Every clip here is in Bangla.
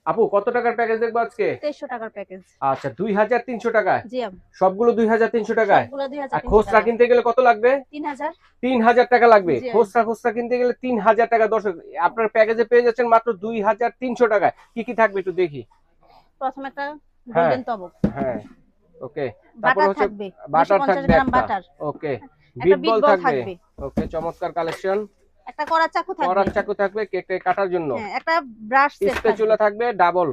আপু কত টাকার প্যাকেজ দেখবো আজকে? 2300 টাকার প্যাকেজ। আচ্ছা 2300 টাকায় জি আপু। সবগুলো 2300 টাকায়। সবগুলো আর 2300 খুচরা টাকায়। কিনতে গেলে কত লাগবে? 3000। 3000 টাকা লাগবে। জি। খুচরা কিনতে গেলে 3000 টাকা। দর্শক আপনার প্যাকেজে পেয়ে যাচ্ছেন মাত্র 2300 টাকায়। কি কি থাকবে একটু দেখি। প্রথম একটা হ্যাঁ গোল্ডেন তবক। হ্যাঁ ওকে। তারপর বাটার হচ্ছে থাকবে বাটার 250 থাকবে গ্রাম একটা। বাটার। ওকে। একটা বিট বিট বল বল থাকবে। থাকবে। ওকে চমৎকার কালেকশন। একটা কড়া চাকু থাকবে। করার চাকু থাকবে কেটে কাটার জন্য। হ্যাঁ, একটা ব্রাশ সেট থাকবে। স্প্যাচুলা থাকবে ডাবল।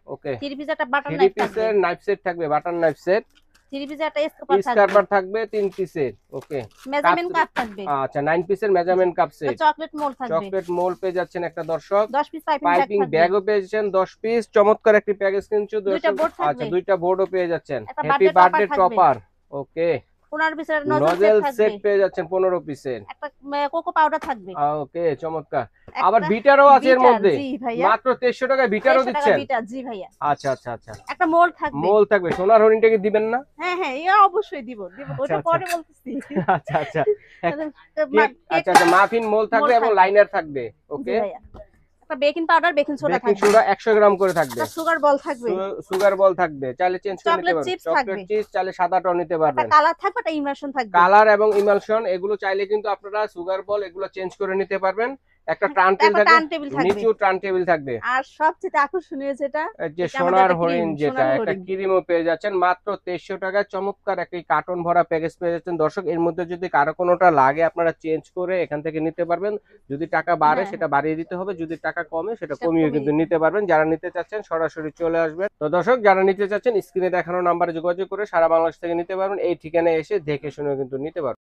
ওকে। 3 পিস একটা বাটার 3 নাইফ থাকবে। পিসের নাইফ সেট থাকবে, বাটার নাইফ সেট। 3 পিসে একটা স্কার্পার থাকবে। স্কারবার থাকবে 3 পিসের। ওকে। কাপ। মেজারমেন্ট কাপ থাকবে। আচ্ছা 9 পিসের মেজারমেন্ট কাপ একটা সেট। চকলেট মোল্ড থাকবে। চকলেট মোল্ড পেয়ে যাচ্ছেন একটা দর্শক। 10 পিস পাইপিং ব্যাগ পাইপিং থাকবে। ব্যাগও পেয়েছেন 10 পিস। চমৎকার একটি প্যাকেজ কিন্তু দুইটা দর্শক। বোর্ড আচ্ছা থাকবে। দুইটা বোর্ডও পেয়ে যাচ্ছেন। একটা হ্যাপি বার্থডে টপার বার্থডে থাকবে। টপার। ওকে। 15 পিসের নজল সেট নজেল থাকবে। সেট পেয়ে যাচ্ছেন 15 পিসের। একটা কোকো পাউডার থাকবে। ওকে চমৎকার। আবার একটা বিটারও আছে এর বিটার। মধ্যে। জি ভাইয়া। মাত্র 2300 টাকায় বিটারও 2300 টাকা দিচ্ছেন। বিটার। জি ভাইয়া। আচ্ছা আচ্ছা আচ্ছা। একটা মোল্ড থাকবে। মোল থাকবে। সোনার হরিণটাকে দিবেন না? হ্যাঁ হ্যাঁ, এটা অবশ্যই দিব দিব, আচ্ছা ওটা আচ্ছা পরে বলতেছি। আচ্ছা আচ্ছা। কেক। কেক আচ্ছা আচ্ছা মাফিন মোল থাকবে মোল্ড এবং থাকবে। লাইনার থাকবে। জি ওকে। ভাইয়া। একটা baking powder baking soda baking থাকবে। সোডা 100 গ্রাম করে থাকবে। একটা সুগার বল থাকবে। সুগার বল থাকবে, চাইলে চেঞ্জ করে নিতে চকলেট পারবেন। চিপস চকলেট থাকবে। চিজ চাইলে সাদাটাও নিতে একটা পারবেন। কালার থাকবে, একটা ইমরাশন থাকবে। কালার এবং ইমালশন এগুলো চাইলে কিন্তু আপনারা সুগার বল এগুলো চেঞ্জ করে নিতে পারবেন। একটা টার্ন টেবিল একটা থাকবে। টার্ন টেবিল থাকবে। নিচেও টার্ন টেবিল থাকবে। আর সবচেয়ে আকর্ষণীয় যেটা, এই যে এটা আমাদের সোনার একটা ক্রিম, হরিণ, যেটা সোনার একটা হরিণ। ক্রিমও পেয়ে যাচ্ছেন মাত্র 2300 টাকায়। চমৎকার একটি কার্টন ভরা প্যাকেজ পেয়ে যাচ্ছেন দর্শক। এর মধ্যে যদি কারো কোনোটা লাগে আপনারা চেঞ্জ করে এখান থেকে নিতে পারবেন। যদি টাকা বাড়ে হ্যাঁ সেটা হ্যাঁ, বাড়িয়ে দিতে হবে, যদি টাকা কমে সেটা সেটা কমিয়ে কমিয়ে কিন্তু দিতে নিতে হবে। পারবেন। যারা নিতে চাচ্ছেন সরাসরি চলে আসবেন। তো দর্শক যারা নিতে চাচ্ছেন স্ক্রিনে দেখানো নাম্বারে যোগাযোগ করে সারা বাংলাদেশ থেকে নিতে পারবেন। এই ঠিকানায় এসে দেখে শুনে কিন্তু নিতে পারবেন।